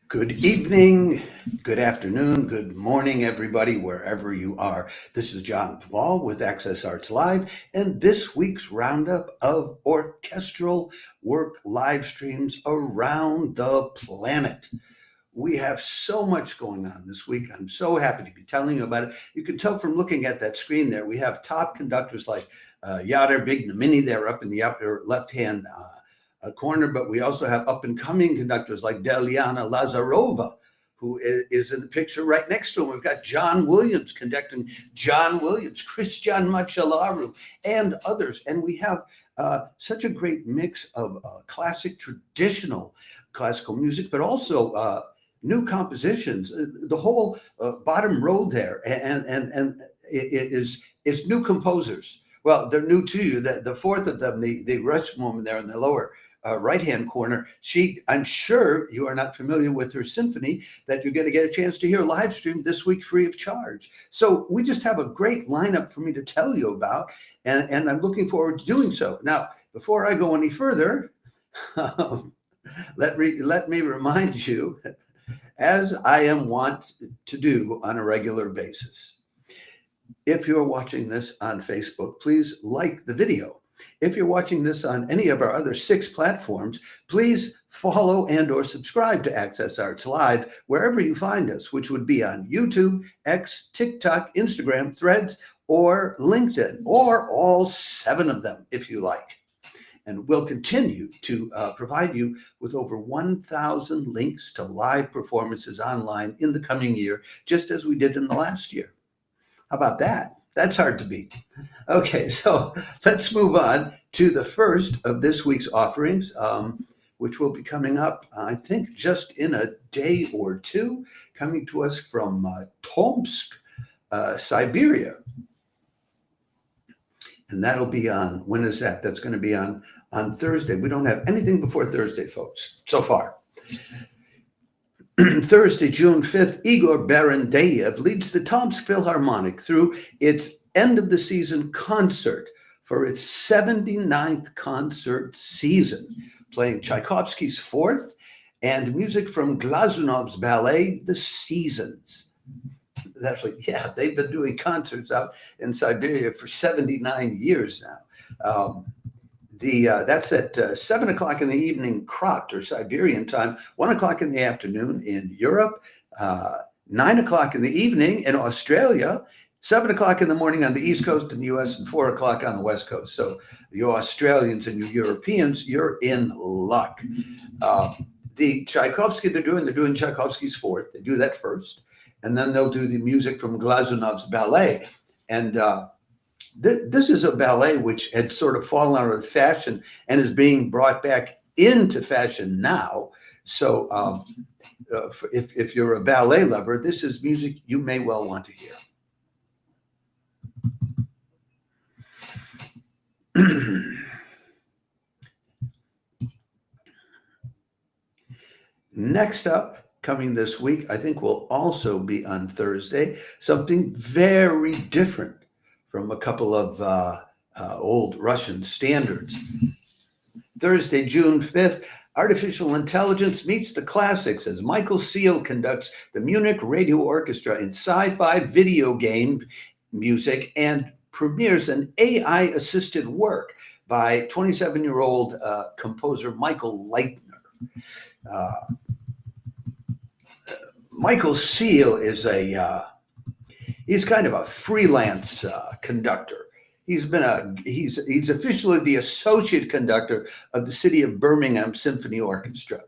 Good evening, good afternoon, good morning, everybody, wherever you are. This is Jun CET with Access Arts Live, and this week's roundup of orchestral work live streams around the planet. We have so much going on this week. I'm so happy to be telling you about it. You can tell from looking at that screen there, we have top conductors like Yada Bignamini there up in the upper left-hand corner, but we also have up-and-coming conductors like Deliana Lazarova, who is in the picture right next to him. We've got John Williams conducting John Williams, Christian Macelaru, and others. And we have such a great mix of classic, traditional classical music, but also new compositions. The whole bottom row there and is new composers. Well, they're new to you. The fourth of them, the Russian woman there in the lower right-hand corner, I'm sure you are not familiar with her symphony that you're going to get a chance to hear live stream this week free of charge. So we just have a great lineup for me to tell you about, and I'm looking forward to doing so. Now, before I go any further, let me remind you, as I am wont to do on a regular basis, if you're watching this on Facebook, please like the video. If you're watching this on any of our other 6 platforms, please follow and or subscribe to Access Arts Live wherever you find us, which would be on YouTube, X, TikTok, Instagram, Threads, or LinkedIn, or all 7 of them if you like. And we'll continue to provide you with over 1,000 links to live performances online in the coming year, just as we did in the last year. How about that? That's hard to beat. Okay, so let's move on to the first of this week's offerings, which will be coming up, I think, just in a day or two, coming to us from Tomsk, Siberia. And that'll be on, when is that? That's going to be on Thursday. We don't have anything before Thursday, folks, so far. Thursday, June 5th, Igor Barandayev leads the Tomsk Philharmonic through its end-of-the-season concert for its 79th concert season, playing Tchaikovsky's Fourth and music from Glazunov's ballet, The Seasons. That's like, yeah, they've been doing concerts out in Siberia for 79 years now. That's at 7 o'clock in the evening, Krat, or Siberian time, 1 o'clock in the afternoon in Europe, 9 o'clock in the evening in Australia, 7 o'clock in the morning on the East Coast in the US, and 4 o'clock on the West Coast. So you Australians and you Europeans, you're in luck. The Tchaikovsky they're doing Tchaikovsky's Fourth. They do that first, and then they'll do the music from Glazunov's ballet. And this is a ballet which had sort of fallen out of fashion and is being brought back into fashion now. So if you're a ballet lover, this is music you may well want to hear. Next up, coming this week, I think will also be on Thursday, something very different from a couple of old Russian standards. Thursday, June 5th, Artificial Intelligence meets the Classics as Michael Seal conducts the Munich Radio Orchestra in sci-fi video game music and premieres an AI-assisted work by 27-year-old composer Michael Leitner. Michael Seal is he's kind of a freelance conductor. He's officially the associate conductor of the City of Birmingham Symphony Orchestra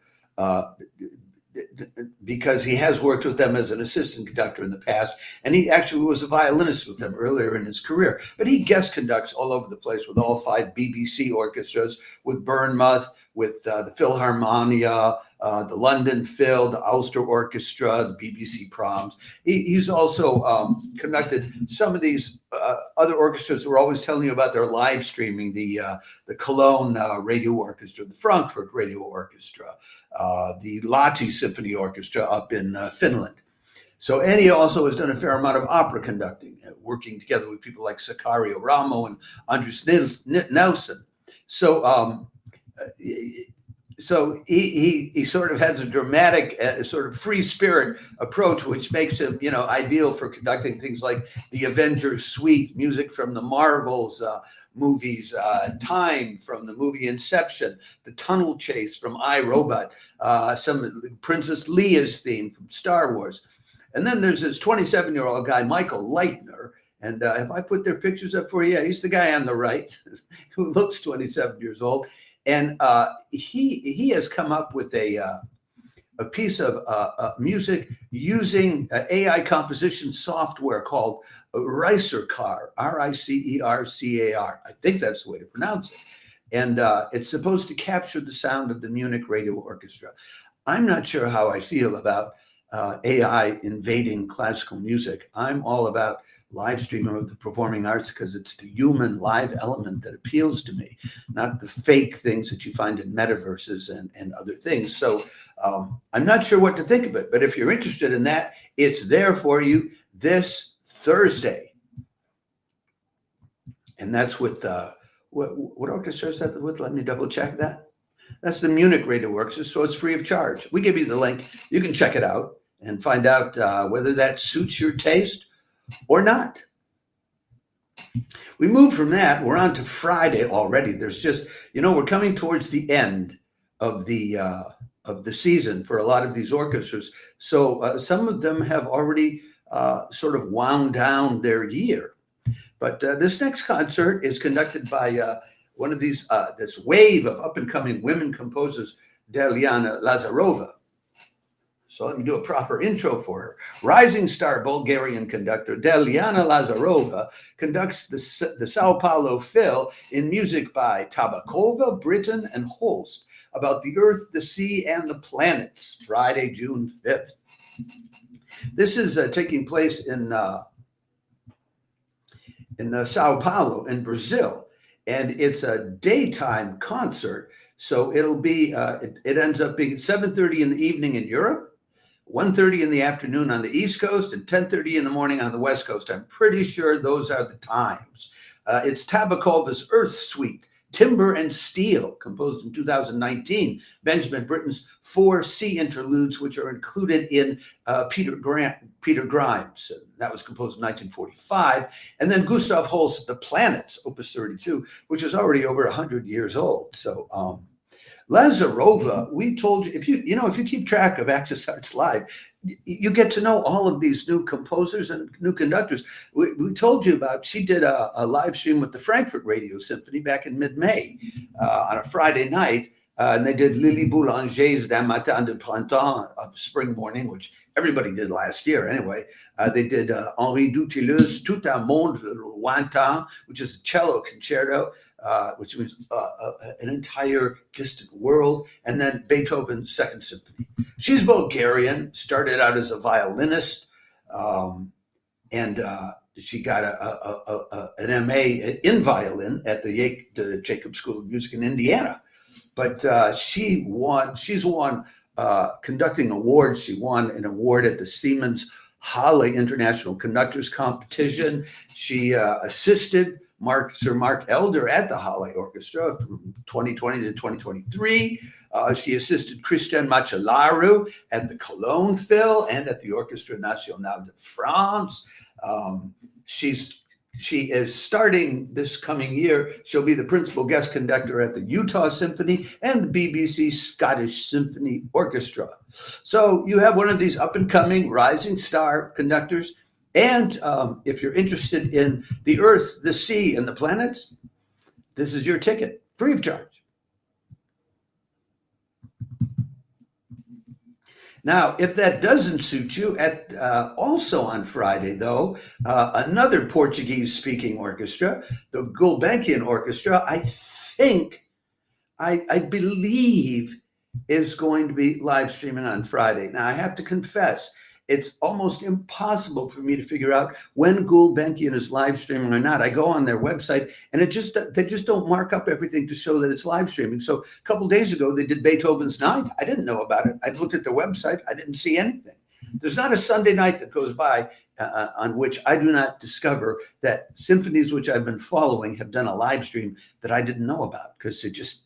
because he has worked with them as an assistant conductor in the past, and he actually was a violinist with them earlier in his career. But he guest conducts all over the place with all 5 BBC orchestras, with Bournemouth, with the Philharmonia, the London Phil, the Ulster Orchestra, the BBC Proms. He's also conducted some of these other orchestras we're always telling you about. Their live streaming, the Cologne Radio Orchestra, the Frankfurt Radio Orchestra, the Lahti Symphony Orchestra up in Finland. So, and he also has done a fair amount of opera conducting, working together with people like Sicario Ramo and Andres Nelson. So so he sort of has a dramatic sort of free spirit approach, which makes him, ideal for conducting things like the Avengers Suite, music from the Marvels movies, Time from the movie Inception, the Tunnel Chase from iRobot, some Princess Leia's theme from Star Wars. And then there's this 27-year-old guy, Michael Leitner. And if I put their pictures up for you, yeah, he's the guy on the right who looks 27 years old. And he has come up with a piece of music using AI composition software called Ricercar, Ricercar. I think that's the way to pronounce it. And it's supposed to capture the sound of the Munich Radio Orchestra. I'm not sure how I feel about AI invading classical music. I'm all about live streaming of the performing arts because it's the human live element that appeals to me, not the fake things that you find in metaverses and other things. So I'm not sure what to think of it, but if you're interested in that, it's there for you this Thursday. And that's with, what orchestra is that with? Let me double check that. That's the Munich Radio Orchestra, so it's free of charge. We give you the link. You can check it out and find out whether that suits your taste or not. We move from that. We're on to Friday already. There's just, we're coming towards the end of the season for a lot of these orchestras. So some of them have already sort of wound down their year. But this next concert is conducted by one of these, this wave of up-and-coming women composers, Deliana Lazarova. So let me do a proper intro for her. Rising star Bulgarian conductor Deliana Lazarova conducts the Sao Paolo Phil in music by Tabakova, Britten, and Holst about the Earth, the sea, and the planets, Friday, June 5th. This is taking place in Sao Paulo in Brazil, and it's a daytime concert. So it'll be, it ends up being 7:30 in the evening in Europe, 1:30 in the afternoon on the East Coast, and 10:30 in the morning on the West Coast. I'm pretty sure those are the times. It's Tabakova's Earth Suite, Timber and Steel, composed in 2019. Benjamin Britten's 4 sea interludes, which are included in Peter Grimes. That was composed in 1945. And then Gustav Holst's The Planets, Opus 32, which is already over 100 years old. So Lazarova, we told you, if you keep track of Access Arts Live, you get to know all of these new composers and new conductors. We told you about, she did a live stream with the Frankfurt Radio Symphony back in mid-May on a Friday night. And they did Lily Boulanger's D'un matin de printemps, spring morning, which everybody did last year anyway. They did Henri Dutilleux's Tout un monde lointain, which is a cello concerto, which means an entire distant world, and then Beethoven's Second Symphony. She's Bulgarian, started out as a violinist, and she got an MA in violin at the Jacob School of Music in Indiana. But she's won conducting awards. She won an award at the Siemens Halle International Conductors Competition. She assisted Sir Mark Elder at the Halle Orchestra from 2020 to 2023. She assisted Christian Macelaru at the Cologne Phil and at the Orchestra Nationale de France. She is starting this coming year. She'll be the principal guest conductor at the Utah Symphony and the BBC Scottish Symphony Orchestra. So you have one of these up-and-coming rising star conductors. And if you're interested in the Earth, the sea, and the planets, this is your ticket, free of charge. Now, if that doesn't suit you, also on Friday, though, another Portuguese-speaking orchestra, the Gulbenkian Orchestra, I believe, is going to be live streaming on Friday. Now, I have to confess, it's almost impossible for me to figure out when Gulbenkian is live streaming or not. I go on their website, and they just don't mark up everything to show that it's live streaming. So a couple of days ago, they did Beethoven's Ninth. I didn't know about it. I looked at their website. I didn't see anything. There's not a Sunday night that goes by on which I do not discover that symphonies which I've been following have done a live stream that I didn't know about, because it just,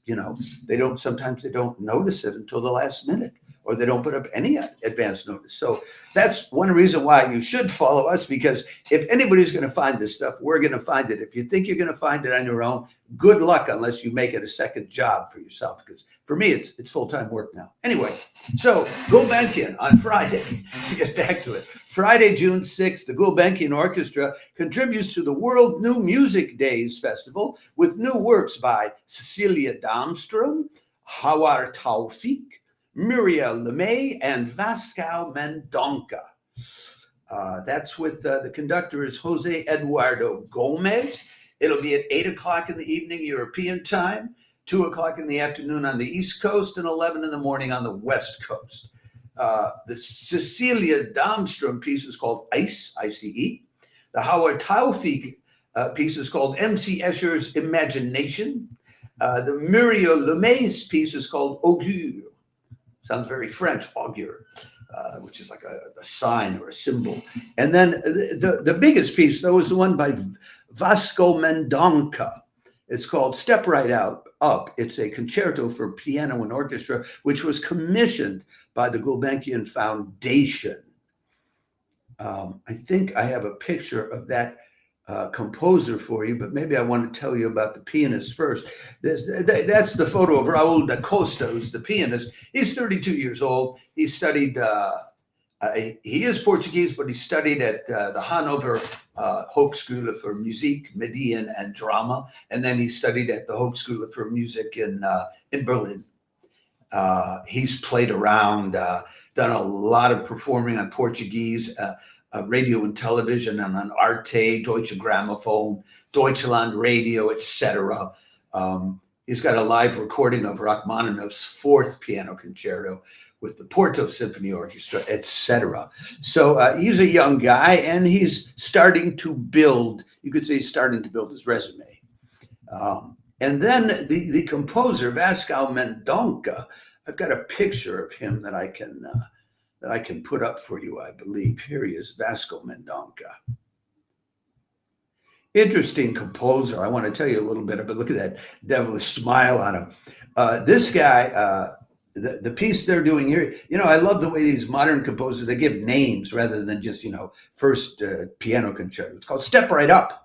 sometimes they don't notice it until the last minute, or they don't put up any advance notice. So that's one reason why you should follow us, because if anybody's going to find this stuff, we're going to find it. If you think you're going to find it on your own, good luck, unless you make it a second job for yourself, because for me, it's full-time work now. Anyway, so Gulbenkian on Friday, to get back to it. Friday, June 6th, the Gulbenkian Orchestra contributes to the World New Music Days Festival with new works by Cecilia Damström, Hawar Taufik, Muriel LeMay, and Vasco Mendonca. That's with the conductor is Jose Eduardo Gomez. It'll be at 8 o'clock in the evening European time, 2 o'clock in the afternoon on the East Coast, and 11 in the morning on the West Coast. The Cecilia Damström piece is called Ice, I-C-E. The Howard Taufik piece is called M.C. Escher's Imagination. The Muriel LeMay's piece is called Augure. Sounds very French, augure, which is like a sign or a symbol. And then the biggest piece, though, is the one by Vasco Mendonca. It's called Step Right Up. It's a concerto for piano and orchestra, which was commissioned by the Gulbenkian Foundation. I think I have a picture of that composer for you, but maybe I want to tell you about the pianist first. That's the photo of Raul da Costa, who's the pianist. He's 32 years old. He studied, he is Portuguese, but he studied at the Hanover Hochschule für Musik, Medien, and Drama. And then he studied at the Hochschule für Musik in Berlin. He's played around, done a lot of performing on Portuguese, radio and television, and on Arte, Deutsche Grammophon, Deutschland Radio, etc. He's got a live recording of Rachmaninoff's fourth piano concerto with the Porto Symphony Orchestra, etc. So he's a young guy, and he's starting to build, you could say he's starting to build his resume. And then the composer, Vasco Mendonca, I've got a picture of him that I can put up for you, I believe. Here he is, Vasco Mendonca. Interesting composer. I want to tell you a little bit about, look at that devilish smile on him. This guy, the piece they're doing here, I love the way these modern composers, they give names rather than just, first piano concerto. It's called Step Right Up.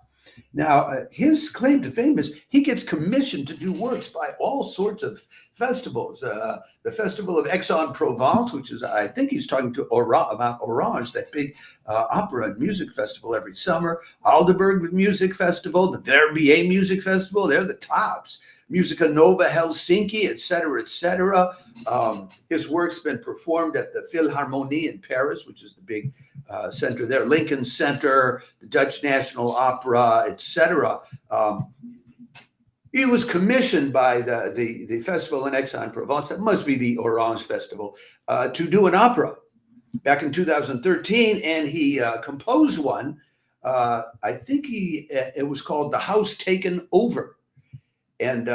Now, his claim to fame is he gets commissioned to do works by all sorts of festivals. The Festival of Aix-en-Provence, which is, I think he's talking to about Orange, that big opera and music festival every summer. Aldeburgh Music Festival, the Verbier Music Festival, they're the tops. Musica Nova Helsinki, et cetera, et cetera. His work's been performed at the Philharmonie in Paris, which is the big center there, Lincoln Center, the Dutch National Opera, et cetera. He was commissioned by the festival in Aix-en-Provence, that must be the Orange Festival, to do an opera back in 2013, and he composed one. I think it was called The House Taken Over. And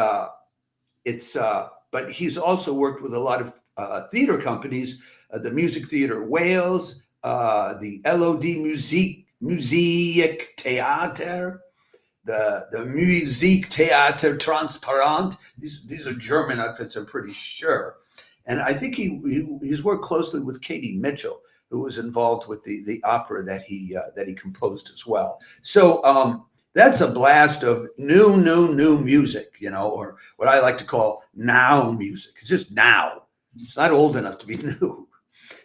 but he's also worked with a lot of theater companies, the Music Theatre Wales, the LOD Musique Theater, the Musique Theater Transparent. These are German outfits, I'm pretty sure. And I think he's worked closely with Katie Mitchell, who was involved with the opera that he composed as well. So that's a blast of new music, or what I like to call now music. It's just now. It's not old enough to be new.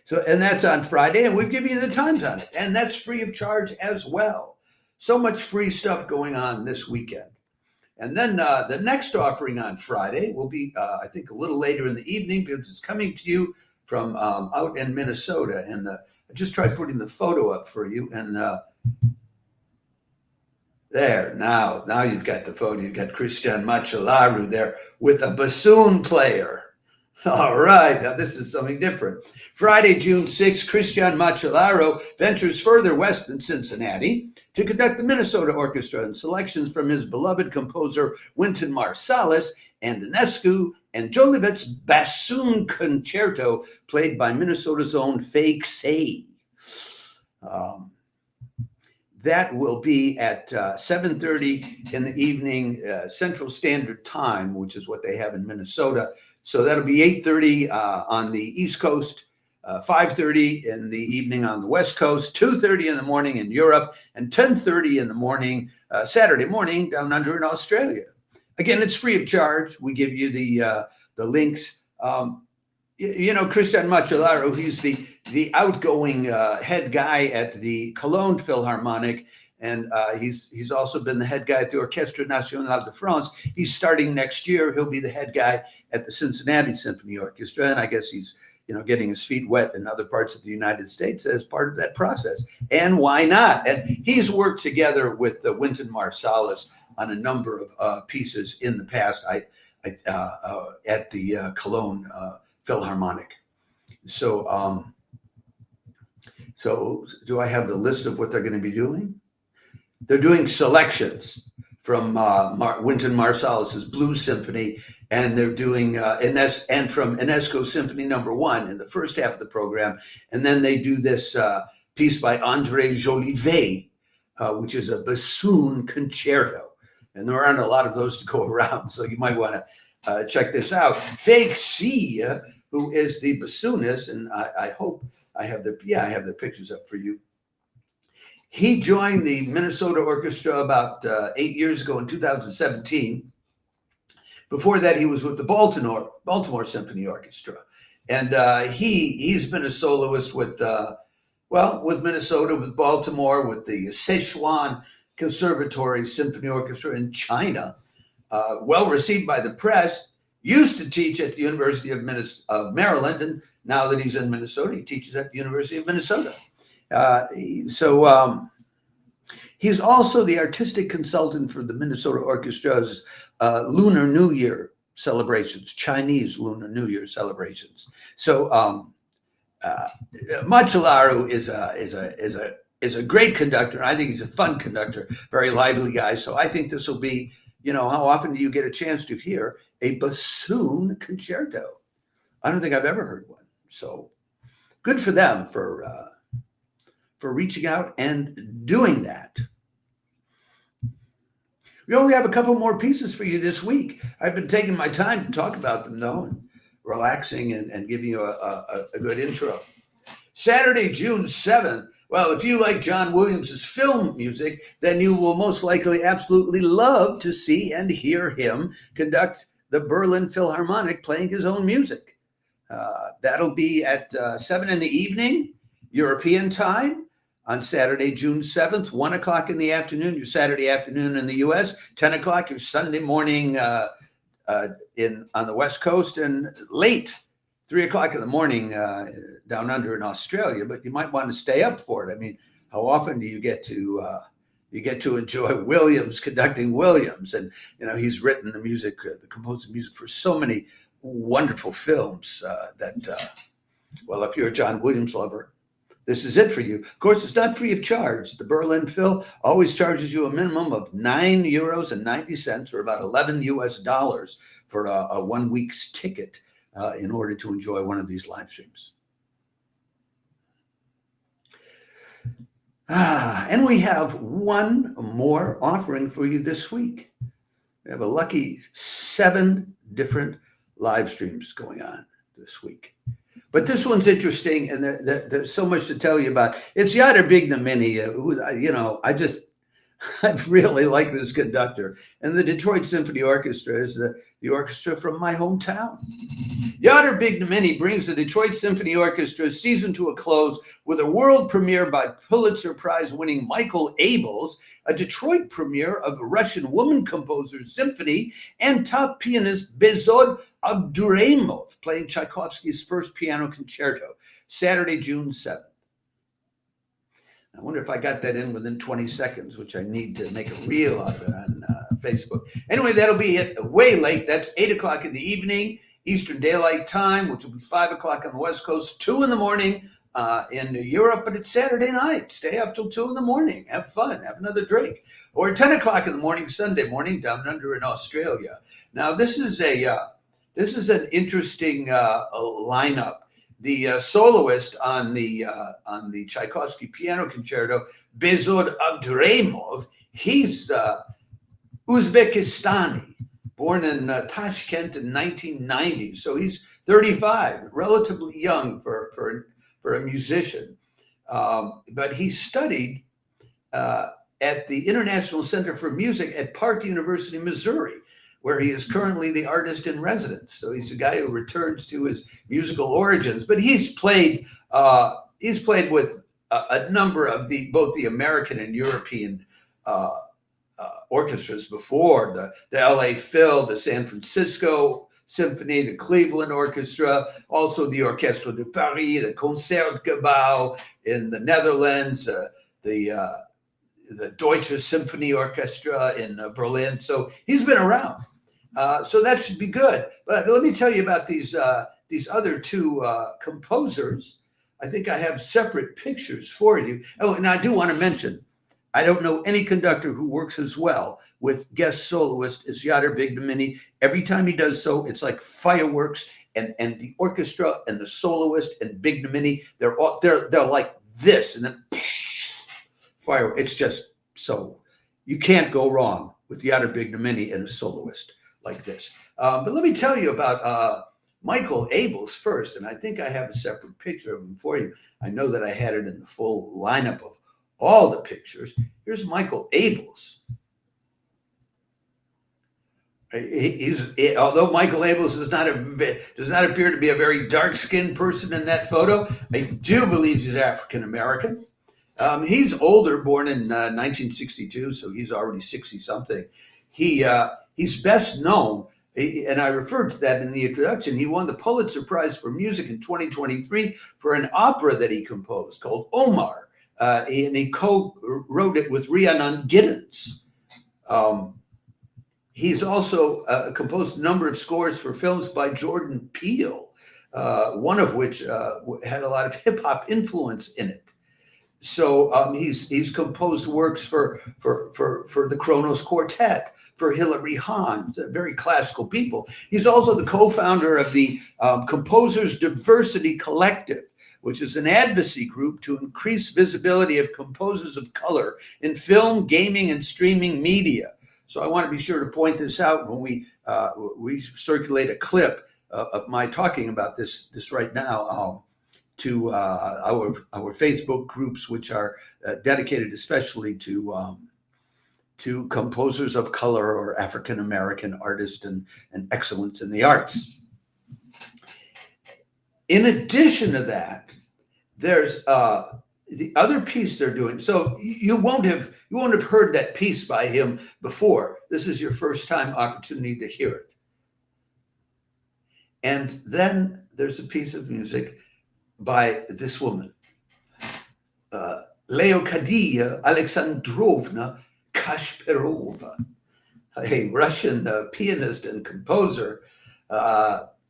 So, and that's on Friday, and we've given you the times on it, and that's free of charge as well. So much free stuff going on this weekend. And then the next offering on Friday will be, I think, a little later in the evening, because it's coming to you from out in Minnesota. And I just tried putting the photo up for you, and there, now you've got the photo. You've got Christian Macelaru there with a bassoon player. All right, now this is something different. Friday, June 6th, Christian Macelaru ventures further west than Cincinnati to conduct the Minnesota Orchestra and selections from his beloved composer Wynton Marsalis and Enescu and Jolivet's bassoon concerto played by Minnesota's own Fake Say. That will be at 7:30 in the evening, Central Standard Time, which is what they have in Minnesota. So that'll be 8:30 on the East Coast, 5:30 in the evening on the West Coast, 2:30 in the morning in Europe, and 10:30 in the morning, Saturday morning, down under in Australia. Again, it's free of charge. We give you the links. Christian Macelaru, he's the outgoing head guy at the Cologne Philharmonic, and he's also been the head guy at the Orchestra Nationale de France. He's starting next year. He'll be the head guy at the Cincinnati Symphony Orchestra, and I guess he's getting his feet wet in other parts of the United States as part of that process. And why not? And he's worked together with Wynton Marsalis on a number of pieces in the past. At the Cologne Philharmonic. So do I have the list of what they're going to be doing? They're doing selections from Wynton Marsalis's Blues Symphony, and they're doing and from Enescu Symphony No. 1 in the first half of the program, and then they do this piece by André Jolivet, which is a bassoon concerto, and there aren't a lot of those to go around, so you might want to check this out. Fake C, who is the bassoonist, and I hope I have the pictures up for you. He joined the Minnesota Orchestra about 8 years ago in 2017. Before that, he was with the Baltimore Symphony Orchestra, and he's been a soloist with Minnesota, with Baltimore, with the Sichuan Conservatory Symphony Orchestra in China. Well received by the press. Used to teach at the University of Maryland, and now that he's in Minnesota, he teaches at the University of Minnesota. He's also the artistic consultant for the Minnesota Orchestra's Lunar New Year celebrations, Chinese Lunar New Year celebrations. So Macelaru is a great conductor. I think he's a fun conductor, very lively guy. So I think this will be, how often do you get a chance to hear a bassoon concerto? I don't think I've ever heard one. So good for them for reaching out and doing that. We only have a couple more pieces for you this week. I've been taking my time to talk about them, though, and relaxing and giving you a good intro. Saturday, June 7th. Well, if you like John Williams's film music, then you will most likely absolutely love to see and hear him conduct the Berlin Philharmonic playing his own music. That'll be at 7 in the evening, European time, on Saturday, June 7th, 1 o'clock in the afternoon, your Saturday afternoon in the U.S., 10 o'clock your Sunday morning on the West Coast, and late, 3 o'clock in the morning down under in Australia. But you might want to stay up for it. I mean, how often do you get to enjoy Williams conducting Williams? And he's written the music, composed the music for so many wonderful films well, if you're a John Williams lover, this is it for you. Of course, it's not free of charge. The Berlin Phil always charges you a minimum of €9.90, or about $11 US for a 1 week's ticket in order to enjoy one of these live streams. And we have one more offering for you this week. We have a lucky 7 different live streams going on this week. But this one's interesting, and there's so much to tell you about. It's Yadar Bignamini, who, I really like this conductor. And the Detroit Symphony Orchestra is the orchestra from my hometown. Yadar Bignamini brings the Detroit Symphony Orchestra's season to a close with a world premiere by Pulitzer Prize-winning Michael Abels, a Detroit premiere of a Russian woman composer's symphony, and top pianist Bezod Abduraimov playing Tchaikovsky's first piano concerto, Saturday, June 7th. I wonder if I got that in within 20 seconds, which I need to make a reel out of it on Facebook. Anyway, that'll be it way late. That's 8 o'clock in the evening, Eastern Daylight Time, which will be 5 o'clock on the West Coast, 2 in the morning in Europe, but it's Saturday night. Stay up till 2 in the morning. Have fun. Have another drink. Or 10 o'clock in the morning, Sunday morning, down under in Australia. Now, this is an interesting lineup, the soloist on the Tchaikovsky piano concerto, Bezod Abduremov, he's Uzbekistani, born in Tashkent in 1990. So he's 35, relatively young for a musician. But he studied at the International Center for Music at Park University, Missouri, where he is currently the artist in residence. So he's a guy who returns to his musical origins. But he's played with a number of both the American and European orchestras before, the LA Phil, the San Francisco Symphony, the Cleveland Orchestra, also the Orchestra de Paris, the Concertgebouw in the Netherlands, the Deutsche Symphony Orchestra in Berlin. So he's been around. So that should be good. But let me tell you about these other two composers. I think I have separate pictures for you. Oh, and I do want to mention, I don't know any conductor who works as well with guest soloist as Yadar Bignamini. Every time he does so, it's like fireworks, and the orchestra and the soloist and Bignamini, they're like this, and then fire. It's just so, you can't go wrong with Yadar Bignamini and a soloist like this. But let me tell you about Michael Abels first, and I think I have a separate picture of him for you. I know that I had it in the full lineup of all the pictures. Here's Michael Abels. Although Michael Abels does not appear to be a very dark-skinned person in that photo, I do believe he's African American. He's older, born in 1962, so he's already 60-something. He's best known, and I referred to that in the introduction. He won the Pulitzer Prize for Music in 2023 for an opera that he composed called Omar. And he co-wrote it with Rhiannon Giddens. He's also composed a number of scores for films by Jordan Peele, one of which had a lot of hip-hop influence in it. So he's composed works for the Kronos Quartet, for Hilary Hahn, very classical people. He's also the co-founder of the Composers Diversity Collective, which is an advocacy group to increase visibility of composers of color in film, gaming, and streaming media. So I want to be sure to point this out when we circulate a clip of my talking about this right now to our Facebook groups, which are dedicated especially to composers of color or African American artists and excellence in the arts. In addition to that, there's the other piece they're doing. So you won't have heard that piece by him before. This is your first time opportunity to hear it. And then there's a piece of music by this woman, Leokadia Alexandrovna Kashperova, a Russian pianist and composer,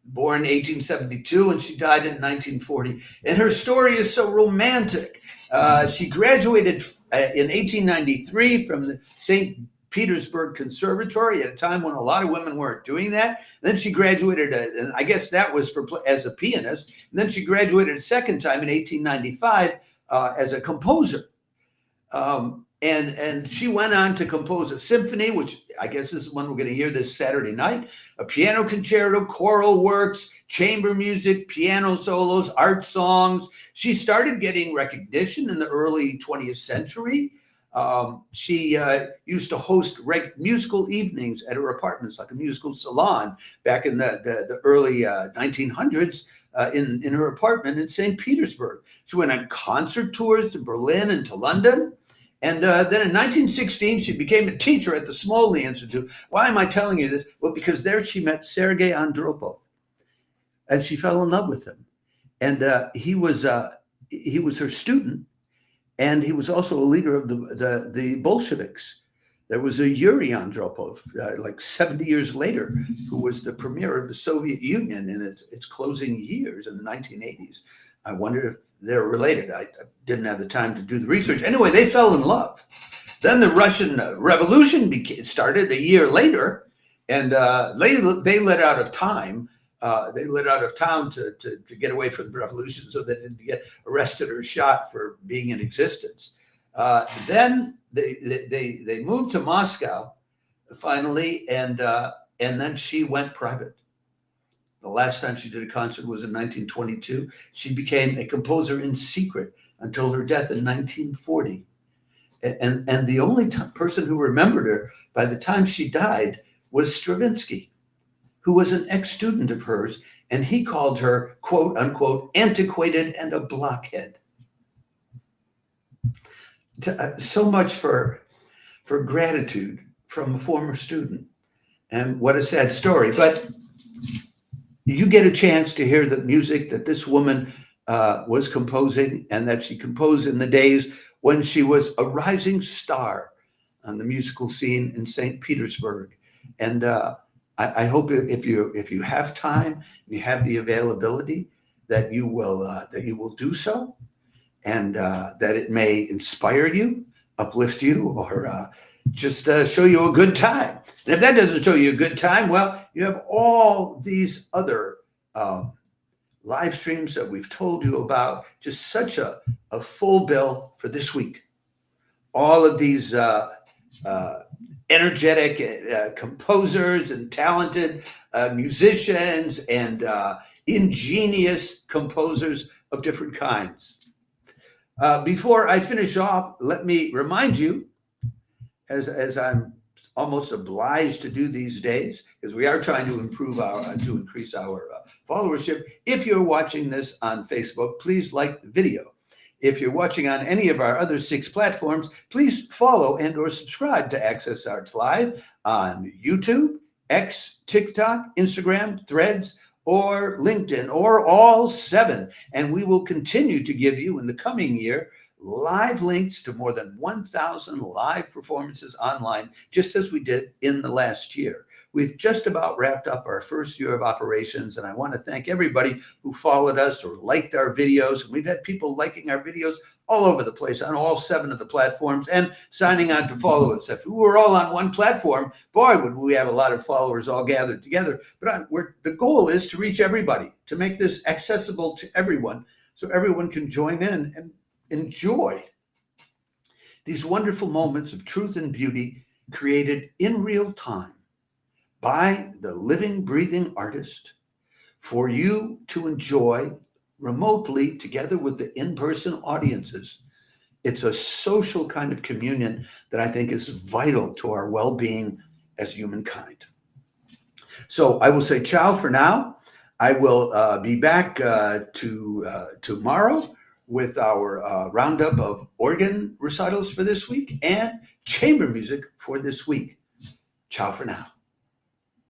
born 1872, and she died in 1940. And her story is so romantic. She graduated in 1893 from the St. Petersburg Conservatory at a time when a lot of women weren't doing that. Then she graduated, and I guess that was as a pianist. And then she graduated a second time in 1895 as a composer. And she went on to compose a symphony, which I guess is one we're going to hear this Saturday night, a piano concerto, choral works, chamber music, piano solos, art songs. She started getting recognition in the early 20th century. She used to host musical evenings at her apartments, like a musical salon, back in the early 1900s in her apartment in St. Petersburg. She went on concert tours to Berlin and to London. And then in 1916, she became a teacher at the Smolny Institute. Why am I telling you this? Well, because there she met Sergei Andropov, and she fell in love with him. And he was her student, and he was also a leader of the Bolsheviks. There was a Yuri Andropov, like 70 years later, who was the premier of the Soviet Union in its closing years in the 1980s. I wonder if they're related. I didn't have the time to do the research. Anyway, they fell in love. Then the Russian Revolution started a year later, and they let out of time They lit out of town to get away from the revolution so they didn't get arrested or shot for being in existence. Then they moved to Moscow finally, and then she went private. The last time she did a concert was in 1922. She became a composer in secret until her death in 1940. And the only person who remembered her by the time she died was Stravinsky, who was an ex-student of hers, and he called her, quote unquote, antiquated and a blockhead. So much for gratitude from a former student. And what a sad story. But you get a chance to hear the music that this woman was composing, and that she composed in the days when she was a rising star on the musical scene in St. Petersburg. And I hope if you have time, and you have the availability, that you will do so, and that it may inspire you, uplift you, or just show you a good time. And if that doesn't show you a good time, well, you have all these other live streams that we've told you about. Just such a full bill for this week. All of these energetic composers and talented musicians and ingenious composers of different kinds. Before I finish off, let me remind you, as I'm almost obliged to do these days, because we are trying to increase our followership. If you're watching this on Facebook, please like the video. If you're watching on any of our other 6 platforms, please follow and or subscribe to Access Arts Live on YouTube, X, TikTok, Instagram, Threads, or LinkedIn, or all 7. And we will continue to give you in the coming year live links to more than 1,000 live performances online, just as we did in the last year. We've just about wrapped up our first year of operations, and I want to thank everybody who followed us or liked our videos. We've had people liking our videos all over the place on all 7 of the platforms and signing on to follow us. If we were all on one platform, boy, would we have a lot of followers all gathered together. But the goal is to reach everybody, to make this accessible to everyone so everyone can join in and enjoy these wonderful moments of truth and beauty created in real time by the living, breathing artist for you to enjoy remotely together with the in-person audiences. It's a social kind of communion that I think is vital to our well-being as humankind. So I will say ciao for now. I will be back tomorrow with our roundup of organ recitals for this week and chamber music for this week. Ciao for now.